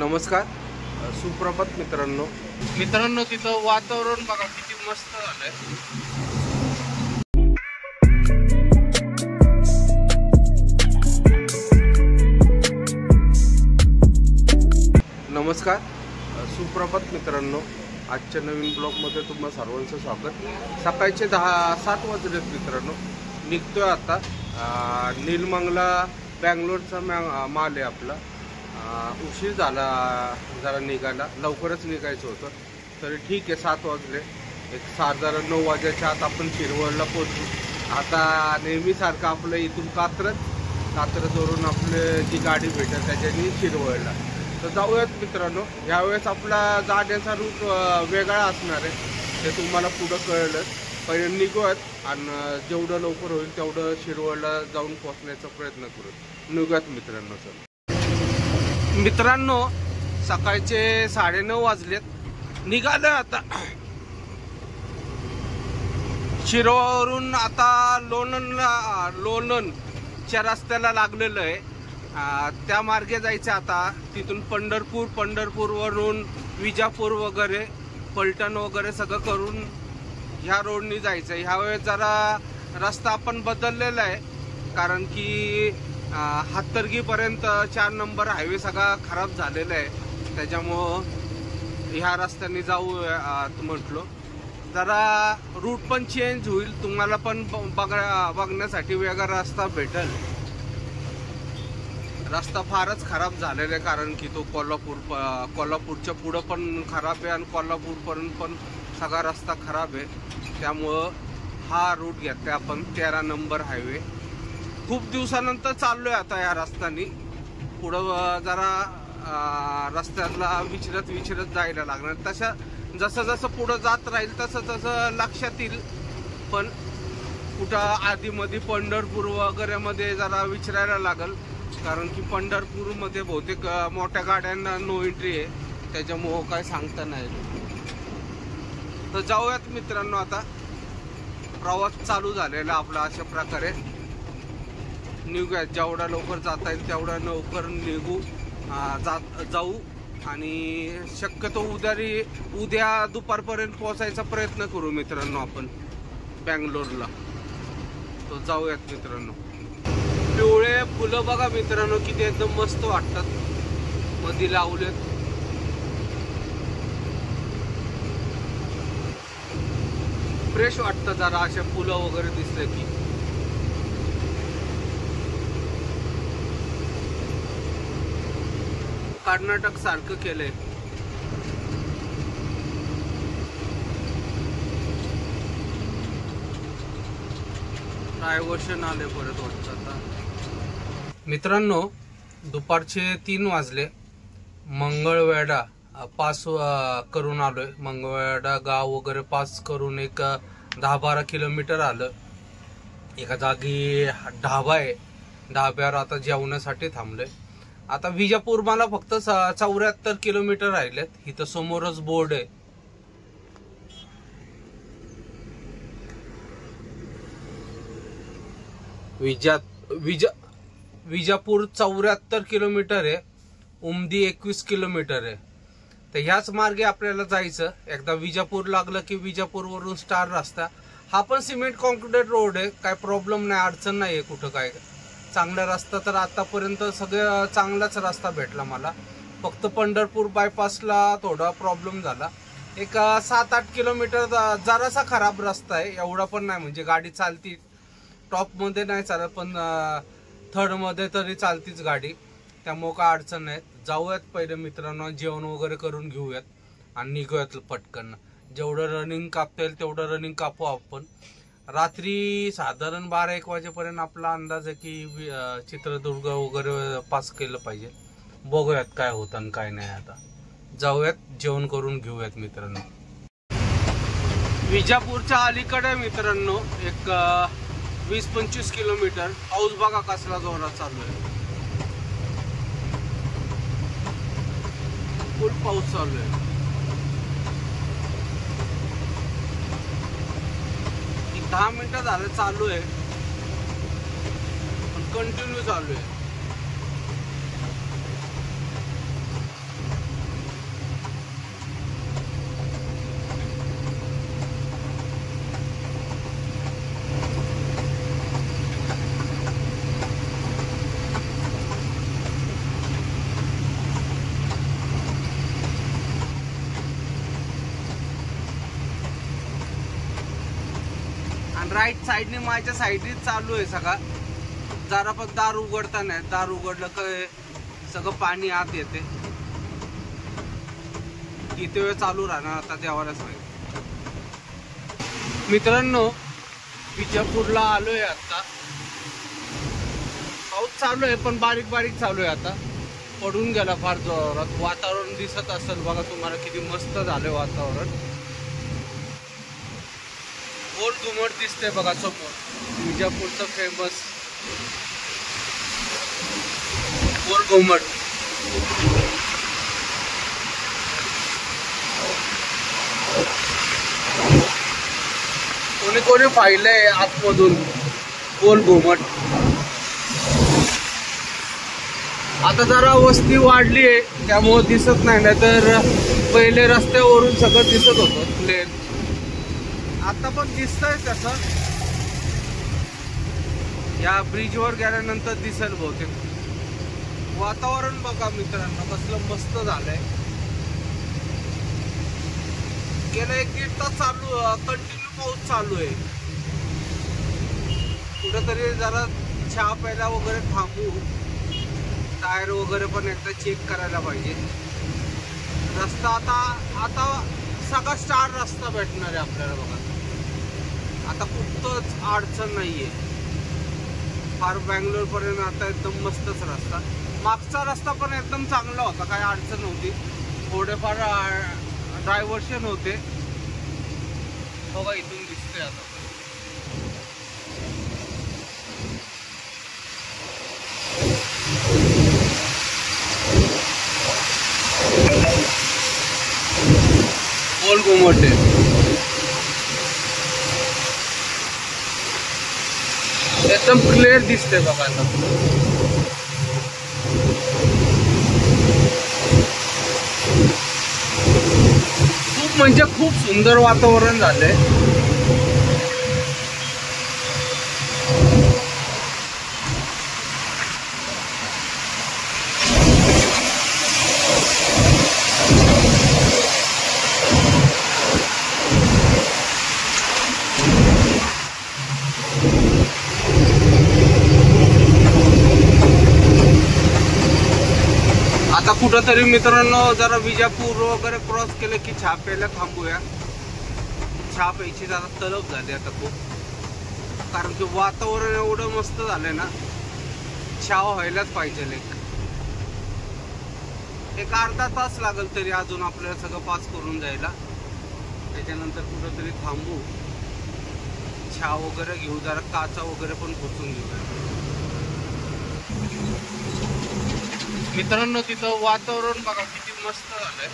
नमस्कार, सुप्रभात मित्रांनो. तिथं वातावरण बघा किती मस्त झालंय. नमस्कार, सुप्रभात मित्रांनो. आजच्या नवीन ब्लॉगमध्ये तुम्हा सर्वांचं स्वागत. सकाळचे 7 वाजलेत मित्रांनो. निघतोय आता. नीलमंगला बँगलोरचा माल आहे आपला. उशीर झाला जरा निघायला, लवकरच निघायचं होतं. तरी ठीक आहे, 7 वाजले. एक 9 वाजेच्या आत आपण शिरवळला पोहोचू. आता नेहमीसारखं आपलं इथून कात्रजवरून आपले जी गाडी भेटेल त्याच्यानी शिरवळला. तर जाऊयात मित्रांनो. यावेळेस आपला जाण्याचा रूट वेगळा असणार आहे, ते तुम्हाला पुढं कळलं. पहिले निघूयात आणि जेवढं लवकर होईल तेवढं शिरवळला जाऊन पोहोचण्याचा प्रयत्न करू. निघूयात मित्रांनो. मित्रांनो, सकाळचे 9:30 वाजलेत. निघालं आता शिरवळवरून. आता लोणंदच्या रस्त्याला लागलेलं आहे. त्या मार्गे जायचं आता. तिथून पंढरपूरवरून विजापूर वगैरे, पलटण वगैरे सगळं करून ह्या रोडनी जायचं. ह्यावेळेस जरा रस्ता आपण बदललेला आहे, कारण की हातर्गीपर्यंत 4 नंबर हायवे सगळा खराब झालेला आहे. त्याच्यामुळं ह्या रस्त्याने जाऊ म्हटलो. जरा रूट पण चेंज होईल, तुम्हाला पण बघण्यासाठी वेगळा रस्ता भेटेल. रस्ता फारच खराब झालेला आहे, कारण की तो कोल्हापूरच्या पुढं पण खराब आहे आणि कोल्हापूरपर्यंत पण सगळा रस्ता खराब आहे. त्यामुळं हा रूट घेतला आपण, 13 नंबर हायवे. खूप दिवसानंतर चाललोय आता या रस्त्याने. पुढं जरा रस्त्याला विचारत जायला लागणार. जसं पुढं जात राहील तसं लक्षात येईल. पण कुठं आधीमध्ये पंढरपूर वगैरे मध्ये जरा विचारायला लागल, कारण की पंढरपूरमध्ये बहुतेक मोठ्या गाड्यांना नो एंट्री आहे. त्याच्यामुळं काय सांगता नाही. तर जाऊयात मित्रांनो. आता प्रवास चालू झालेला आपला. अशा प्रकारे निघूयात. जेवढा लवकर जाता येईल तेवढा लवकर जाऊ आणि शक्यतो उद्या दुपारपर्यंत पोहोचायचा प्रयत्न करू मित्रांनो आपण बँगलोरला. तो जाऊयात मित्रांनो. पिवळे फुलं बघा मित्रांनो, किती एकदम मस्त वाटतात. मध्ये लावलेत. फ्रेश वाटतं जरा अशा फुलं वगैरे दिसले की. कर्नाटक सारखं केलंय. डायव्हर्शन आले परत वाटतं आता. मित्रांनो, दुपारचे 3 वाजले. मंगळवेढा पास करून आलोय. मंगळवेढा गाव वगैरे पास करून एक 10-12 किलोमीटर आलं. एका जागी ढाबा आहे. ढाब्यावर आता जेवणासाठी थांबलोय. आता विजापूर मला फक्त 74 किलोमीटर राहिलेत. इथं समोरच बोर्ड आहे. विजापूर 74 किलोमीटर आहे. उमदी 21 किलोमीटर आहे. तर ह्याच मार्गे आपल्याला जायचं. एकदा विजापूर लागलं की विजापूरवरून स्टार रस्ता. हा पण सिमेंट कॉन्क्रीट रोड आहे. काय प्रॉब्लेम नाही, अडचण नाही आहे कुठं काय. चांगला रस्ता तर आतापर्यंत सगळं चांगलाच रस्ता भेटला मला. फक्त पंढरपूर बायपासला थोडा प्रॉब्लेम झाला. एक 7-8 किलोमीटर जरासा खराब रस्ता आहे. एवढा पण नाही, म्हणजे गाडी चालती. टॉपमध्ये नाही चालत, पण थर्डमध्ये तरी चालतीच गाडी. त्यामुळं काय अडचण नाही. जाऊयात पहिले मित्रांनो, जेवण वगैरे करून घेऊयात आणि निघूयात पटकन. जेवढं रनिंग कापता येईल तेवढं रनिंग कापू आपण. रात्री साधारण 12-1 वाजेपर्यंत आपला अंदाज आहे की चित्रदुर्ग वगैरे पास केलं पाहिजे. बघूयात काय होतं आणि काय नाही. आता जाऊयात, जेवण करून घेऊयात मित्रांनो. विजापूरच्या अलीकडे मित्रांनो एक 20-25 किलोमीटर. पाऊस बघा कसला जोरात चालू आहे. फुल पाऊस चालू आहे. 10 मिनिटं झालं चालू आहे, पण कंटिन्यू चालू आहे. आणि राईट साईडने माझ्या साईडने चालू आहे सगळा. जरा पण दार उघडता नाही, दार उघडलं काय सगळं पाणी आत येते. किती वेळ चालू राहणार आता देवालाच माहिती. मित्रांनो, विजापूरला आलोय आता. पाऊस चालू आहे पण बारीक बारीक चालू आहे. आता पडून गेला फार जोरात. वातावरण दिसत असेल बघा तुम्हाला किती मस्त झालंय वातावरण. गोल घुमट दिसते बघा समोर, विजापूरचं फेमस गोल घुमट. कोणी कोणी पाहिलंय आतमधून गोल घुमट. आता जरा वस्ती वाढली आहे त्यामुळे दिसत नाही, ना तर पहिले रस्त्यावरून सगळं दिसत होतं प्लेन. आता पण दिसतंय तसं. या ब्रिजवर गेल्यानंतर दिसेल बहुतेक. वातावरण बघा मित्रांनो कसलं मस्त झालंय. गेला 1-1.5 तास चालू कंटिन्यू पाऊस चालू आहे. कुठेतरी जरा चहा प्यायला वगैरे थांबू. टायर वगैरे पण एकदा चेक करायला पाहिजे. रस्ता आता सगळा स्टार रस्ता भेटणार आहे आपल्याला बघा. आता कुठंच अडचण नाहीये. फार बँगलोर पर्यंत आता एकदम मस्तच रस्ता. मागचा रस्ता पण एकदम चांगला होता, काही अडचण नव्हती. थोडेफार डायव्हर्शन होते बघा. इथून दिसतंय आता. गोल घुमट आहे. एकदम क्लिअर दिसते बघा आता. खूप म्हणजे खूप सुंदर वातावरण झालंय. आता कुठंतरी मित्रांनो जरा विजापूर वगैरे क्रॉस केलं की चहा प्यायला थांबूया. चहा प्यायची जरा तलब झाली आता खूप, कारण की वातावरण एवढं मस्त झालंय ना. चहा व्हायलाच पाहिजे. एक अर्धा तास लागेल तरी अजून आपल्याला सगळं पास करून जायला. त्याच्यानंतर कुठंतरी थांबू, चहा वगैरे घेऊ, जरा काचा वगैरे पण पुसून घेऊया. मित्रांनो तिथं वातावरण बघा किती मस्त झालंय.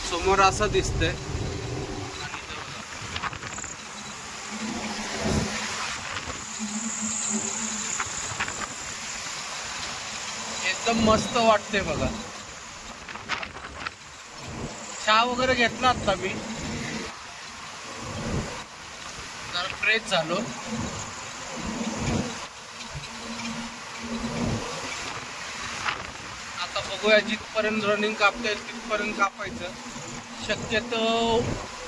समोर असं दिसतंय. एकदम मस्त वाटते बघा. चहा वगैरे घेतला आता मी, जरा फ्रेश झालो. आता बघूया जिथपर्यंत रनिंग कापता येईल तिथपर्यंत कापायचं. शक्यतो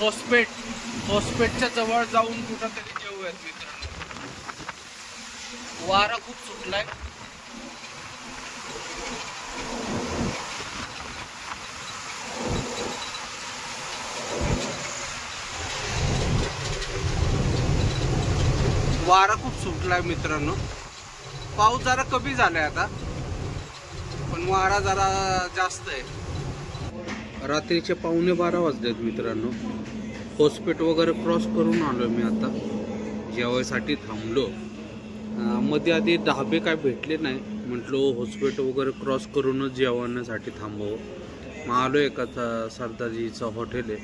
होस्पेटच्या जवळ जाऊन कुठंतरी जेवूयात मित्रांनो. वारा खूप सुटलाय. वारा खूप सुटलाय मित्रांनो. पाऊस जरा कमी झालाय आता, पण वारा जरा जास्त आहे. रात्रीचे 11:15 वाजलेत मित्रांनो. हॉस्पिटल वगैरे क्रॉस करून आलो मी आता. जेवायसाठी थांबलो. मध्ये आधी ढाबे काय भेटले नाही, म्हटलो हॉस्पिटल वगैरे क्रॉस करूनच जेवणासाठी थांबव. मग आलो एका सरदारजीचं हॉटेल आहे,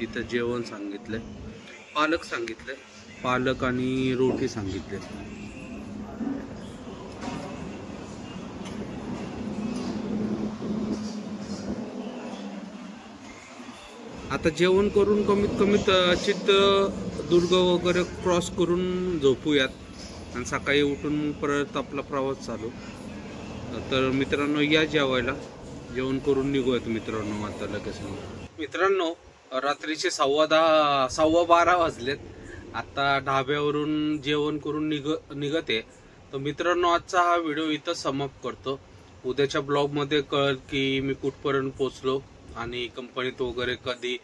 तिथं जेवण सांगितलंय. पालक सांगितलंय, पालक आणि रोटी सांगितले. आता जेवण करून कमीत कमी चित्रदुर्ग वगैरे क्रॉस करून झोपूयात. आणि सकाळी उठून मग परत आपला प्रवास चालू. तर मित्रांनो या जेवायला, जेवण करून निघूयात मित्रांनो आता लगेच. मित्रांनो रात्रीचे 11:15 वाजलेत. आता ढाब्यावरून जेवण करून निघते. तर मित्रांनो आजचा हा व्हिडिओ इथं समाप्त करतो. उद्याच्या ब्लॉगमध्ये कळेल की मी कुठपर्यंत पोहोचलो आणि कंपनीत वगैरे कधी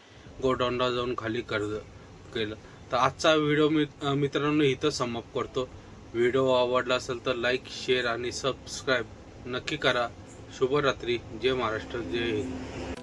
गोडाऊनला जाऊन खाली केलं. तर आजचा व्हिडिओ मित्रांनो इथं समाप्त करतो. व्हिडिओ आवडला असेल तर लाईक, शेअर आणि सबस्क्राईब नक्की करा. शुभरात्री. जय महाराष्ट्र. जय हिंद.